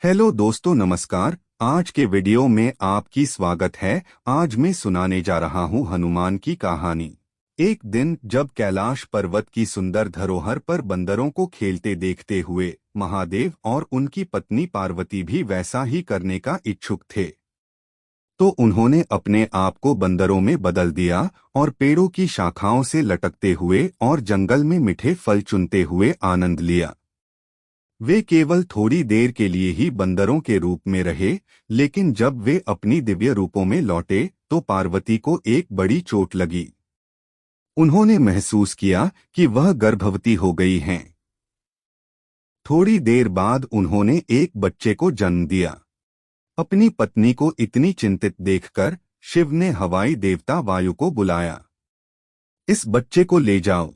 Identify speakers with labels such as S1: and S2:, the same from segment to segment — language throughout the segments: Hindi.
S1: हेलो दोस्तों, नमस्कार। आज के वीडियो में आपकी स्वागत है। आज मैं सुनाने जा रहा हूँ हनुमान की कहानी। एक दिन जब कैलाश पर्वत की सुंदर धरोहर पर बंदरों को खेलते देखते हुए महादेव और उनकी पत्नी पार्वती भी वैसा ही करने का इच्छुक थे, तो उन्होंने अपने आप को बंदरों में बदल दिया और पेड़ों की शाखाओं से लटकते हुए और जंगल में मीठे फल चुनते हुए आनंद लिया। वे केवल थोड़ी देर के लिए ही बंदरों के रूप में रहे, लेकिन जब वे अपनी दिव्य रूपों में लौटे तो पार्वती को एक बड़ी चोट लगी। उन्होंने महसूस किया कि वह गर्भवती हो गई हैं। थोड़ी देर बाद उन्होंने एक बच्चे को जन्म दिया। अपनी पत्नी को इतनी चिंतित देखकर शिव ने हवाई देवता वायु को बुलाया। इस बच्चे को ले जाओ।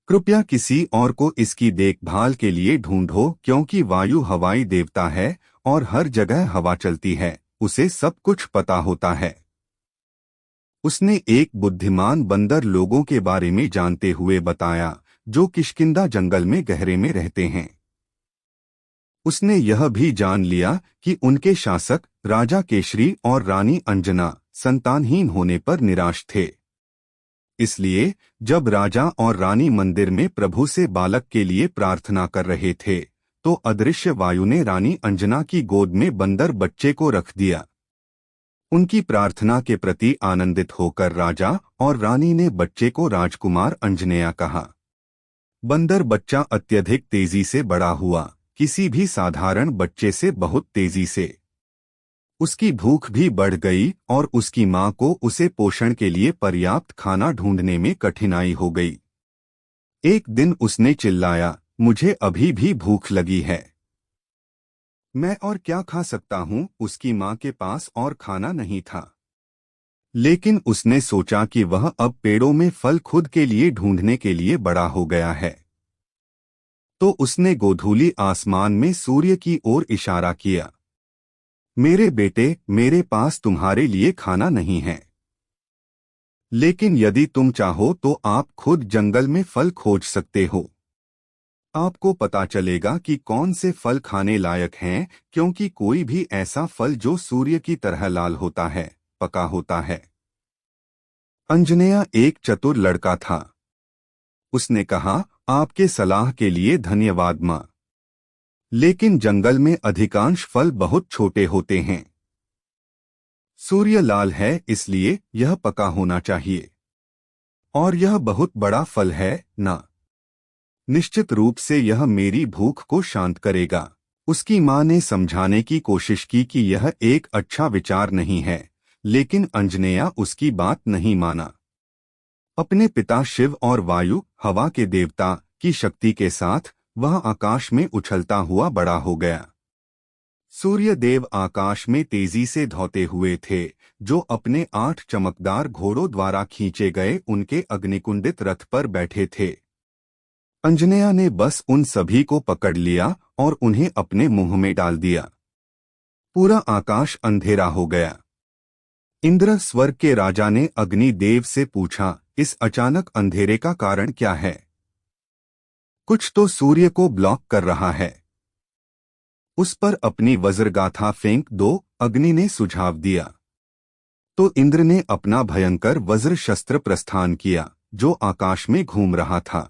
S1: कृपया किसी और को इसकी देखभाल के लिए ढूंढो, क्योंकि वायु हवाई देवता है और हर जगह हवा चलती है, उसे सब कुछ पता होता है। उसने एक बुद्धिमान बंदर लोगों के बारे में जानते हुए बताया, जो किष्किंधा जंगल में गहरे में रहते हैं। उसने यह भी जान लिया कि उनके शासक राजा केशरी और रानी अंजना संतानहीन होने पर निराश थे। इसलिए जब राजा और रानी मंदिर में प्रभु से बालक के लिए प्रार्थना कर रहे थे, तो अदृश्य वायु ने रानी अंजना की गोद में बंदर बच्चे को रख दिया। उनकी प्रार्थना के प्रति आनंदित होकर राजा और रानी ने बच्चे को राजकुमार अंजनेया कहा। बंदर बच्चा अत्यधिक तेजी से बड़ा हुआ, किसी भी साधारण बच्चे से बहुत तेजी से। उसकी भूख भी बढ़ गई और उसकी मां को उसे पोषण के लिए पर्याप्त खाना ढूंढने में कठिनाई हो गई। एक दिन उसने चिल्लाया, मुझे अभी भी भूख लगी है। मैं और क्या खा सकता हूं? उसकी मां के पास और खाना नहीं था, लेकिन उसने सोचा कि वह अब पेड़ों में फल खुद के लिए ढूंढने के लिए बड़ा हो गया है। तो उसने गोधूली आसमान में सूर्य की ओर इशारा किया। मेरे बेटे, मेरे पास तुम्हारे लिए खाना नहीं है, लेकिन यदि तुम चाहो तो आप खुद जंगल में फल खोज सकते हो। आपको पता चलेगा कि कौन से फल खाने लायक हैं, क्योंकि कोई भी ऐसा फल जो सूर्य की तरह लाल होता है, पका होता है। अंजनेया एक चतुर लड़का था। उसने कहा, आपके सलाह के लिए धन्यवाद मां, लेकिन जंगल में अधिकांश फल बहुत छोटे होते हैं। सूर्य लाल है, इसलिए यह पका होना चाहिए, और यह बहुत बड़ा फल है ना। निश्चित रूप से यह मेरी भूख को शांत करेगा। उसकी मां ने समझाने की कोशिश की कि यह एक अच्छा विचार नहीं है, लेकिन अंजनेया उसकी बात नहीं माना। अपने पिता शिव और वायु हवा के देवता की शक्ति के साथ वह आकाश में उछलता हुआ बड़ा हो गया। सूर्य देव आकाश में तेजी से धौते हुए थे, जो अपने 8 चमकदार घोड़ों द्वारा खींचे गए उनके अग्निकुंडित रथ पर बैठे थे। अंजनेया ने बस उन सभी को पकड़ लिया और उन्हें अपने मुंह में डाल दिया। पूरा आकाश अंधेरा हो गया। इंद्र स्वर्ग के राजा ने अग्नि देव से पूछा, इस अचानक अंधेरे का कारण क्या है? कुछ तो सूर्य को ब्लॉक कर रहा है। उस पर अपनी वज्रगाथा फेंक दो, अग्नि ने सुझाव दिया। तो इंद्र ने अपना भयंकर वज्र शस्त्र प्रस्थान किया, जो आकाश में घूम रहा था।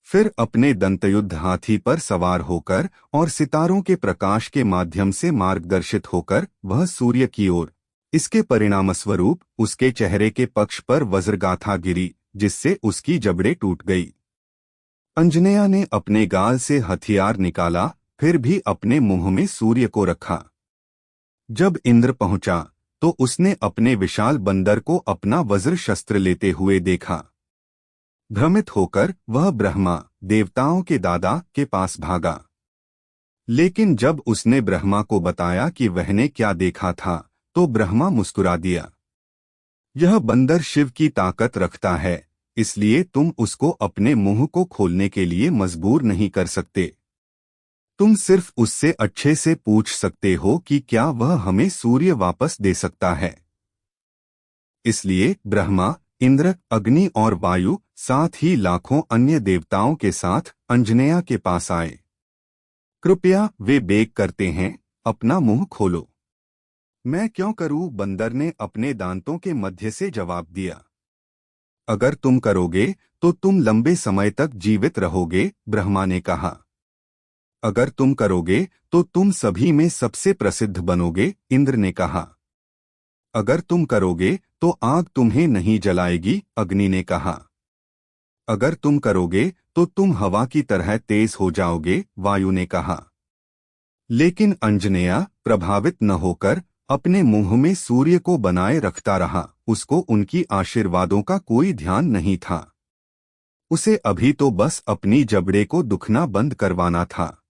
S1: फिर अपने दंतयुद्ध हाथी पर सवार होकर और सितारों के प्रकाश के माध्यम से मार्गदर्शित होकर वह सूर्य की ओर। इसके परिणामस्वरूप उसके चेहरे के पक्ष पर वज्रगाथा गिरी, जिससे उसकी जबड़े टूट गई। अंजनेया ने अपने गाल से हथियार निकाला, फिर भी अपने मुंह में सूर्य को रखा। जब इंद्र पहुंचा तो उसने अपने विशाल बंदर को अपना वज्र शस्त्र लेते हुए देखा। भ्रमित होकर वह ब्रह्मा, देवताओं के दादा, के पास भागा। लेकिन जब उसने ब्रह्मा को बताया कि वहने क्या देखा था, तो ब्रह्मा मुस्कुरा दिया। यह बंदर शिव की ताकत रखता है, इसलिए तुम उसको अपने मुंह को खोलने के लिए मजबूर नहीं कर सकते। तुम सिर्फ उससे अच्छे से पूछ सकते हो कि क्या वह हमें सूर्य वापस दे सकता है। इसलिए ब्रह्मा, इंद्र, अग्नि और वायु, साथ ही लाखों अन्य देवताओं के साथ अंजनेया के पास आए। कृपया वे बेक करते हैं, अपना मुंह खोलो। मैं क्यों करूं? बंदर ने अपने दांतों के मध्य से जवाब दिया। अगर तुम करोगे तो तुम लंबे समय तक जीवित रहोगे, ब्रह्मा ने कहा। अगर तुम करोगे तो तुम सभी में सबसे प्रसिद्ध बनोगे, इंद्र ने कहा। अगर तुम करोगे तो आग तुम्हें नहीं जलाएगी, अग्नि ने कहा। अगर तुम करोगे तो तुम हवा की तरह तेज हो जाओगे, वायु ने कहा। लेकिन अंजनेया प्रभावित न होकर अपने मुंह में सूर्य को बनाए रखता रहा। उसको उनकी आशीर्वादों का कोई ध्यान नहीं था। उसे अभी तो बस अपनी जबड़े को दुखना बंद करवाना था।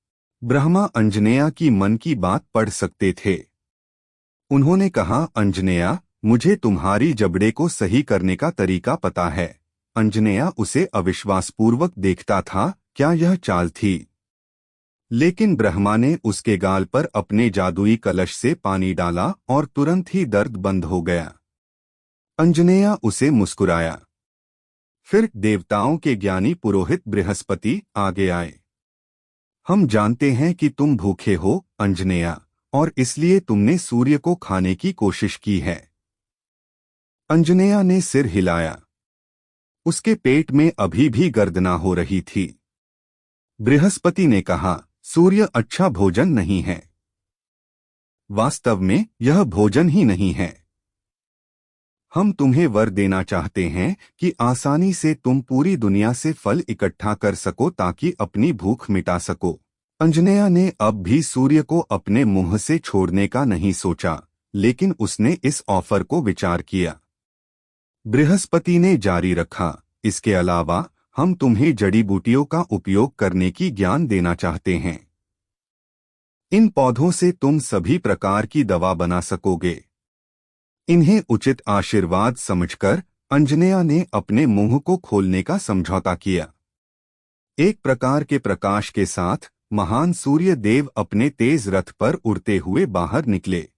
S1: ब्रह्मा अंजनेया की मन की बात पढ़ सकते थे। उन्होंने कहा, अंजनेया, मुझे तुम्हारी जबड़े को सही करने का तरीका पता है। अंजनेया उसे अविश्वासपूर्वक देखता था। क्या यह चाल थी? लेकिन ब्रह्मा ने उसके गाल पर अपने जादुई कलश से पानी डाला और तुरंत ही दर्द बंद हो गया। अंजनेया उसे मुस्कुराया। फिर देवताओं के ज्ञानी पुरोहित बृहस्पति आगे आए। हम जानते हैं कि तुम भूखे हो, अंजनेया, और इसलिए तुमने सूर्य को खाने की कोशिश की है। अंजनेया ने सिर हिलाया। उसके पेट में अभी भी गर्दना हो रही थी। बृहस्पति ने कहा, सूर्य अच्छा भोजन नहीं है। वास्तव में यह भोजन ही नहीं है। हम तुम्हें वर देना चाहते हैं कि आसानी से तुम पूरी दुनिया से फल इकट्ठा कर सको ताकि अपनी भूख मिटा सको। अंजनेया ने अब भी सूर्य को अपने मुंह से छोड़ने का नहीं सोचा, लेकिन उसने इस ऑफर को विचार किया। बृहस्पति ने जारी रखा, इसके अलावा हम तुम्हें जड़ी बूटियों का उपयोग करने की ज्ञान देना चाहते हैं। इन पौधों से तुम सभी प्रकार की दवा बना सकोगे। इन्हें उचित आशीर्वाद समझकर अंजनेया ने अपने मुंह को खोलने का समझौता किया। एक प्रकार के प्रकाश के साथ महान सूर्य देव अपने तेज रथ पर उड़ते हुए बाहर निकले।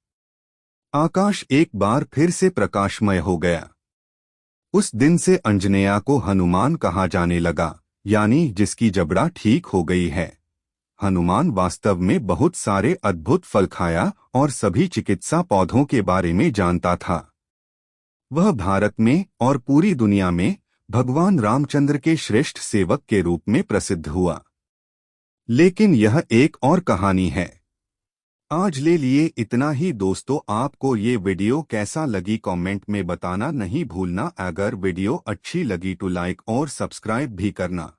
S1: आकाश एक बार फिर से प्रकाशमय हो गया। उस दिन से अंजनेया को हनुमान कहा जाने लगा, यानी जिसकी जबड़ा ठीक हो गई है। हनुमान वास्तव में बहुत सारे अद्भुत फल खाया और सभी चिकित्सा पौधों के बारे में जानता था। वह भारत में और पूरी दुनिया में भगवान रामचंद्र के श्रेष्ठ सेवक के रूप में प्रसिद्ध हुआ। लेकिन यह एक और कहानी है। आज ले लिए इतना ही दोस्तों। आपको ये वीडियो कैसा लगी कमेंट में बताना नहीं भूलना। अगर वीडियो अच्छी लगी तो लाइक और सब्सक्राइब भी करना।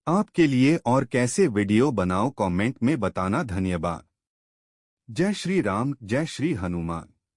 S1: आपके लिए और कैसे वीडियो बनाओ कमेंट में बताना। धन्यवाद। जय श्री राम, जय श्री हनुमान।